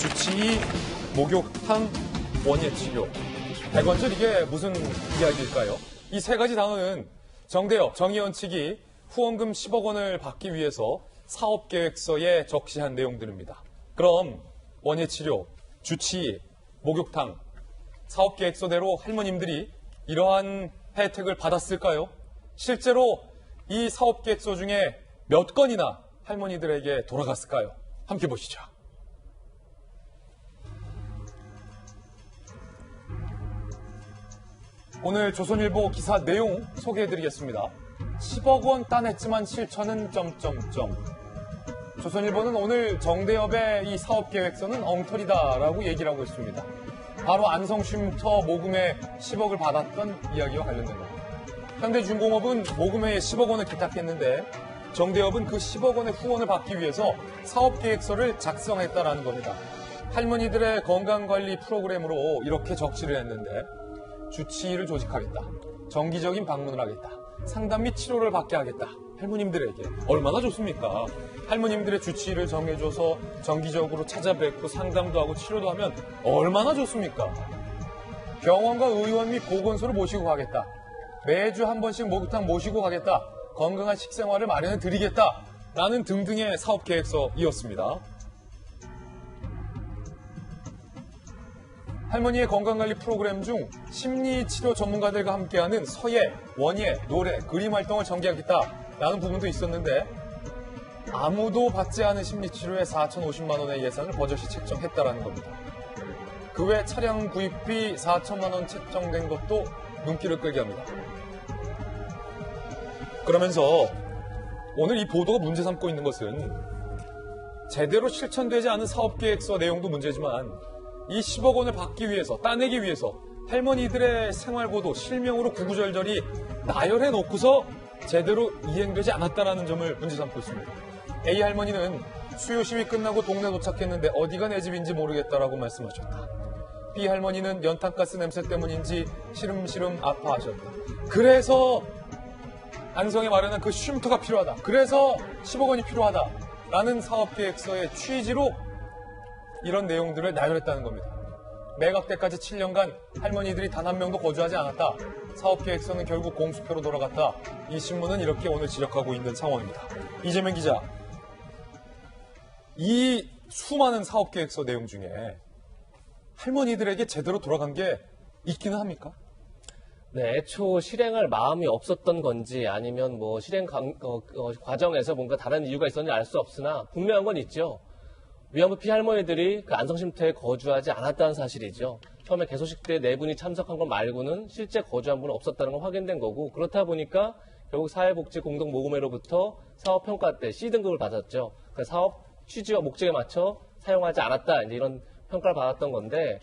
주치의, 목욕탕, 원예치료. 대건절 이게 무슨 이야기일까요? 이 세 가지 단어는 정대협, 정의원 측이 후원금 10억 원을 받기 위해서 사업계획서에 적시한 내용들입니다. 그럼 원예치료, 주치의, 목욕탕, 사업계획서대로 할머님들이 이러한 혜택을 받았을까요? 실제로 이 사업계획서 중에 몇 건이나 할머니들에게 돌아갔을까요? 함께 보시죠. 오늘 조선일보 기사 내용 소개해드리겠습니다. 10억 원 따냈지만 실천은 점점점. 조선일보는 오늘 정대협의 이 사업계획서는 엉터리다라고 얘기를 하고 있습니다. 바로 안성쉼터 모금회 10억을 받았던 이야기와 관련된 겁니다. 현대중공업은 모금회에 10억 원을 기탁했는데 정대협은 그 10억 원의 후원을 받기 위해서 사업계획서를 작성했다라는 겁니다. 할머니들의 건강관리 프로그램으로 이렇게 적시를 했는데 주치의를 조직하겠다. 정기적인 방문을 하겠다. 상담 및 치료를 받게 하겠다. 할머님들에게 얼마나 좋습니까? 할머님들의 주치의를 정해줘서 정기적으로 찾아뵙고 상담도 하고 치료도 하면 얼마나 좋습니까? 병원과 의원 및 보건소를 모시고 가겠다. 매주 한 번씩 목욕탕 모시고 가겠다. 건강한 식생활을 마련해 드리겠다. 라는 등등의 사업계획서이었습니다. 할머니의 건강관리 프로그램 중 심리치료 전문가들과 함께하는 서예, 원예, 노래, 그림 활동을 전개하겠다라는 부분도 있었는데 아무도 받지 않은 심리치료에 4,050만 원의 예산을 버젓이 책정했다라는 겁니다. 그 외 차량 구입비 4천만 원 책정된 것도 눈길을 끌게 합니다. 그러면서 오늘 이 보도가 문제 삼고 있는 것은 제대로 실천되지 않은 사업계획서 내용도 문제지만 이 10억 원을 받기 위해서, 따내기 위해서 할머니들의 생활고도 실명으로 구구절절히 나열해 놓고서 제대로 이행되지 않았다는 점을 문제 삼고 있습니다. A 할머니는 수요 시위 끝나고 동네 도착했는데 어디가 내 집인지 모르겠다라고 말씀하셨다. B 할머니는 연탄가스 냄새 때문인지 시름시름 아파하셨다. 그래서 안성에 마련한 그 쉼터가 필요하다. 그래서 10억 원이 필요하다라는 사업계획서의 취지로 이런 내용들을 나열했다는 겁니다. 매각 때까지 7년간 할머니들이 단 한 명도 거주하지 않았다. 사업계획서는 결국 공수표로 돌아갔다. 이 신문은 이렇게 오늘 지적하고 있는 상황입니다. 이재명 기자, 이 수많은 사업계획서 내용 중에 할머니들에게 제대로 돌아간 게 있기는 합니까? 네, 애초 실행할 마음이 없었던 건지 아니면 뭐 실행 과정에서 뭔가 다른 이유가 있었는지 알 수 없으나 분명한 건 있죠. 위안부 피할머니들이 그 안성쉼터에 거주하지 않았다는 사실이죠. 처음에 개소식 때 네 분이 참석한 것 말고는 실제 거주한 분은 없었다는 건 확인된 거고, 그렇다 보니까 결국 사회복지공동모금회로부터 사업평가 때 C등급을 받았죠. 그 사업 취지와 목적에 맞춰 사용하지 않았다, 이제 이런 평가를 받았던 건데,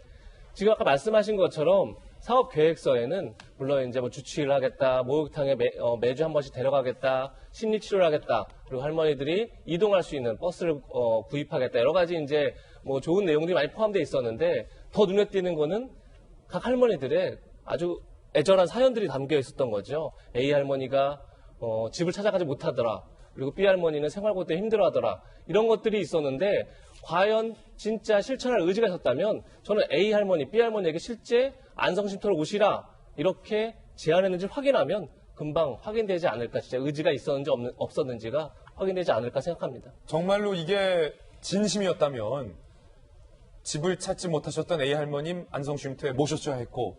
지금 아까 말씀하신 것처럼 사업 계획서에는 물론 이제 뭐 주치의를 하겠다, 목욕탕에 매주 한 번씩 데려가겠다, 심리치료를 하겠다, 그리고 할머니들이 이동할 수 있는 버스를 구입하겠다, 여러 가지 이제 뭐 좋은 내용들이 많이 포함되어 있었는데 더 눈에 띄는 거는 각 할머니들의 아주 애절한 사연들이 담겨 있었던 거죠. A 할머니가 집을 찾아가지 못하더라. 그리고 B 할머니는 생활고 때 힘들어하더라. 이런 것들이 있었는데 과연 진짜 실천할 의지가 있었다면 저는 A 할머니, B 할머니에게 실제 안성쉼터로 오시라 이렇게 제안했는지 확인하면 금방 확인되지 않을까, 진짜 의지가 있었는지 없었는지가 확인되지 않을까 생각합니다. 정말로 이게 진심이었다면 집을 찾지 못하셨던 A 할머님 안성쉼터에 모셨어야 했고,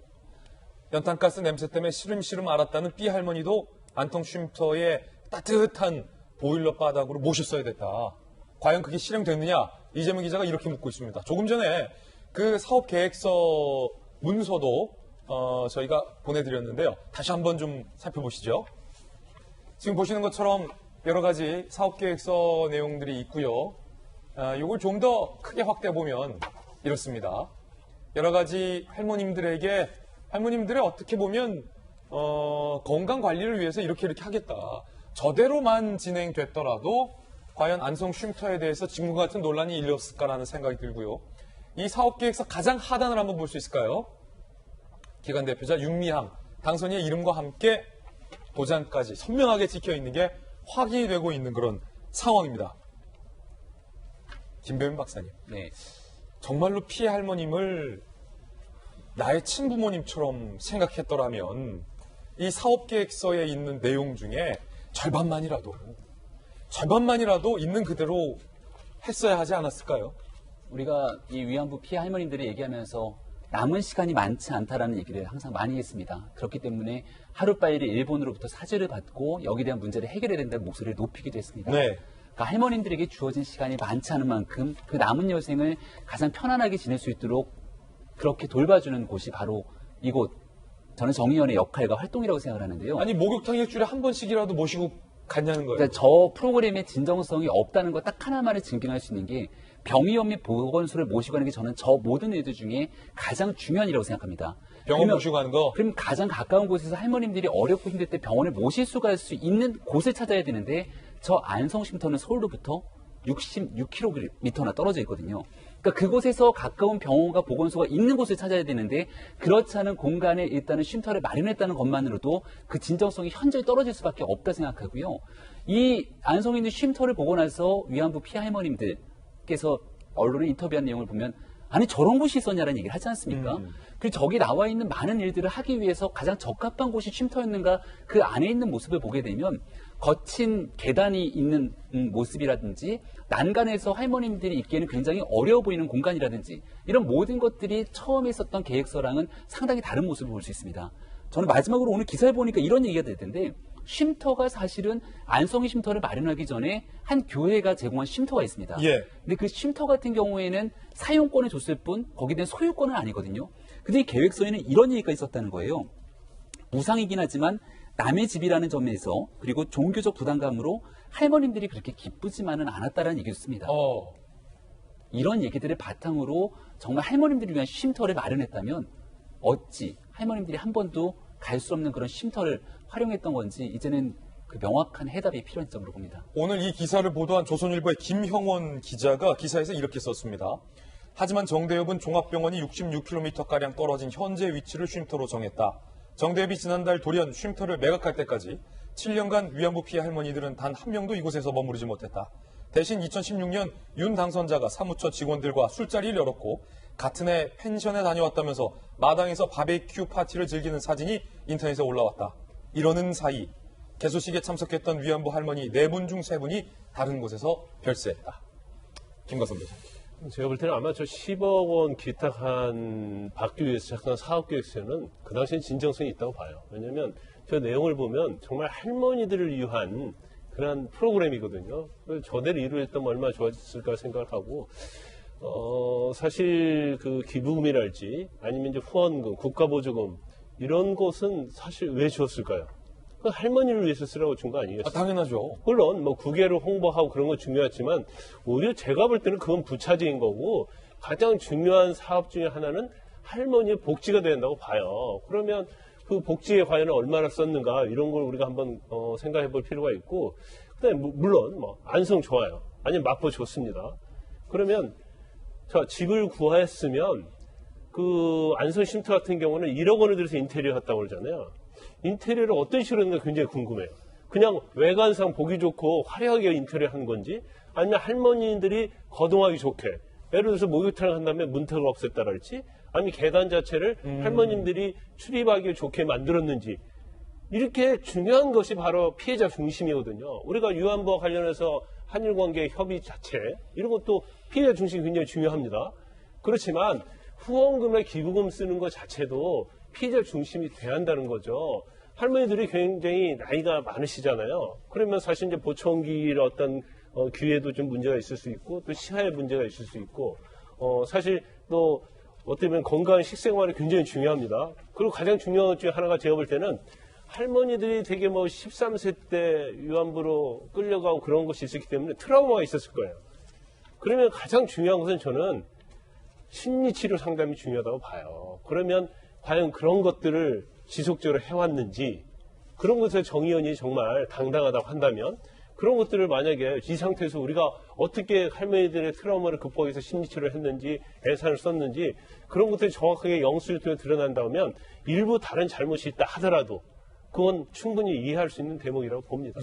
연탄가스 냄새 때문에 시름시름 앓았다는 B 할머니도 안성쉼터에 따뜻한 보일러 바닥으로 모셨어야 됐다. 과연 그게 실행됐느냐? 이재명 기자가 이렇게 묻고 있습니다. 조금 전에 그 사업계획서 문서도 저희가 보내드렸는데요. 다시 한번 좀 살펴보시죠. 지금 보시는 것처럼 여러 가지 사업계획서 내용들이 있고요. 이걸 좀 더 크게 확대해보면 이렇습니다. 여러 가지 할머님들의 어떻게 보면 건강관리를 위해서 이렇게 하겠다. 저대로만 진행됐더라도 과연 안성쉼터에 대해서 지금과 같은 논란이 일었을까라는 생각이 들고요. 이 사업계획서 가장 하단을 한번 볼 수 있을까요? 기관 대표자 윤미향 당선인의 이름과 함께 도장까지 선명하게 찍혀있는 게 확인이 되고 있는 그런 상황입니다. 김배민 박사님. 네. 정말로 피해 할머님을 나의 친부모님처럼 생각했더라면 이 사업계획서에 있는 내용 중에 절반만이라도 있는 그대로 했어야 하지 않았을까요? 우리가 이 위안부 피해 할머님들이 얘기하면서 남은 시간이 많지 않다라는 얘기를 항상 많이 했습니다. 그렇기 때문에 하루빨리 일본으로부터 사죄를 받고 여기에 대한 문제를 해결해야 된다는 목소리를 높이기도 했습니다. 네. 그러니까 할머님들에게 주어진 시간이 많지 않은 만큼 그 남은 여생을 가장 편안하게 지낼 수 있도록 그렇게 돌봐주는 곳이 바로 이곳. 저는 정의연의 역할과 활동이라고 생각을 하는데요. 아니 목욕탕 일주일에 한 번씩이라도 모시고 갔냐는 거예요. 그러니까 저 프로그램의 진정성이 없다는 거 딱 하나만을 증빙할 수 있는 게 병의원 및 보건소를 모시고 가는 게 저는 저 모든 일들 중에 가장 중요한 일이라고 생각합니다. 병원 모시고 가는 거. 그럼 가장 가까운 곳에서 할머님들이 어렵고 힘들 때 병원을 모실 수가 수 있는 곳을 찾아야 되는데 저 안성쉼터는 서울로부터 66km나 떨어져 있거든요. 그러니까 그곳에서 가까운 병원과 보건소가 있는 곳을 찾아야 되는데 그렇지 않은 공간에 일단은 쉼터를 마련했다는 것만으로도 그 진정성이 현저히 떨어질 수밖에 없다 생각하고요. 이 안성에 있는 쉼터를 보고 나서 위안부 피해 할머님들께서 언론에 인터뷰한 내용을 보면 아니 저런 곳이 있었냐라는 얘기를 하지 않습니까? 그리고 저기 나와 있는 많은 일들을 하기 위해서 가장 적합한 곳이 쉼터였는가 그 안에 있는 모습을 보게 되면 거친 계단이 있는 모습이라든지 난간에서 할머님들이 있기에는 굉장히 어려워 보이는 공간이라든지 이런 모든 것들이 처음에 있었던 계획서랑은 상당히 다른 모습을 볼 수 있습니다. 저는 마지막으로 오늘 기사를 보니까 이런 얘기가 될 텐데 쉼터가 사실은 안성이 쉼터를 마련하기 전에 한 교회가 제공한 쉼터가 있습니다. 예. 근데 그 쉼터 같은 경우에는 사용권을 줬을 뿐 거기에 대한 소유권은 아니거든요. 근데 이 계획서에는 이런 얘기가 있었다는 거예요. 무상이긴 하지만 남의 집이라는 점에서 그리고 종교적 부담감으로 할머님들이 그렇게 기쁘지만은 않았다라는 얘기였습니다. 이런 얘기들을 바탕으로 정말 할머님들을 위한 쉼터를 마련했다면 어찌 할머님들이 한 번도 갈 수 없는 그런 쉼터를 활용했던 건지 이제는 그 명확한 해답이 필요한 점으로 봅니다. 오늘 이 기사를 보도한 조선일보의 김형원 기자가 기사에서 이렇게 썼습니다. 하지만 정대협은 종합병원이 66km가량 떨어진 현재 위치를 쉼터로 정했다. 정대협이 지난달 돌연 쉼터를 매각할 때까지 7년간 위안부 피해 할머니들은 단 한 명도 이곳에서 머무르지 못했다. 대신 2016년 윤 당선자가 사무처 직원들과 술자리를 열었고 같은 해 펜션에 다녀왔다면서 마당에서 바베큐 파티를 즐기는 사진이 인터넷에 올라왔다. 이러는 사이 개소식에 참석했던 위안부 할머니 4분 중 3분이 다른 곳에서 별세했다. 김가선 기자. 제가 볼 때는 아마 저 10억 원 기탁한 받기 위해서 시작한 사업계획서는 그 당시엔 진정성이 있다고 봐요. 왜냐하면 저 내용을 보면 정말 할머니들을 위한 그런 프로그램이거든요. 저대로 이루어졌다면 얼마나 좋았을까 생각을 하고 사실 그 기부금이랄지 아니면 이제 후원금, 국가보조금 이런 것은 사실 왜 주었을까요? 그 할머니를 위해서 쓰라고 준 거 아니겠어요? 당연하죠. 물론 뭐 국외로 홍보하고 그런 건 중요하지만 오히려 제가 볼 때는 그건 부차적인 거고 가장 중요한 사업 중에 하나는 할머니의 복지가 된다고 봐요. 그러면 그 복지에 과연 얼마나 썼는가 이런 걸 우리가 한번 생각해 볼 필요가 있고 그다음에 물론 뭐 안성 좋아요. 아니면 마포 좋습니다. 그러면 자 집을 구했으면 그 안성 쉼터 같은 경우는 1억 원을 들여서 인테리어 했다고 그러잖아요. 인테리어를 어떤 식으로 했는가 굉장히 궁금해요. 그냥 외관상 보기 좋고 화려하게 인테리어 한 건지 아니면 할머니들이 거동하기 좋게 예를 들어서 목욕탕을 한다면 문턱을 없앴다랄지 아니면 계단 자체를 할머님들이 출입하기 좋게 만들었는지 이렇게 중요한 것이 바로 피해자 중심이거든요. 우리가 위안부와 관련해서 한일관계 협의 자체 이런 것도 피해자 중심이 굉장히 중요합니다. 그렇지만 후원금에 기부금 쓰는 것 자체도 피해자 중심이 돼야 한다는 거죠. 할머니들이 굉장히 나이가 많으시잖아요. 그러면 사실 이제 보청기의 어떤 귀에도 좀 문제가 있을 수 있고 또 시야에 문제가 있을 수 있고 사실 또 어떻게 보면 건강한 식생활이 굉장히 중요합니다. 그리고 가장 중요한 것 중에 하나가 제가 볼 때는 할머니들이 되게 뭐 13세 때 위안부로 끌려가고 그런 것이 있었기 때문에 트라우마가 있었을 거예요. 그러면 가장 중요한 것은 저는 심리치료 상담이 중요하다고 봐요. 그러면 과연 그런 것들을 지속적으로 해왔는지 그런 것에 정의연이 정말 당당하다고 한다면 그런 것들을 만약에 이 상태에서 우리가 어떻게 할머니들의 트라우마를 극복해서 위해서 심리치료를 했는지 예산을 썼는지 그런 것들이 정확하게 영수를 통해 드러난다면 일부 다른 잘못이 있다 하더라도 그건 충분히 이해할 수 있는 대목이라고 봅니다.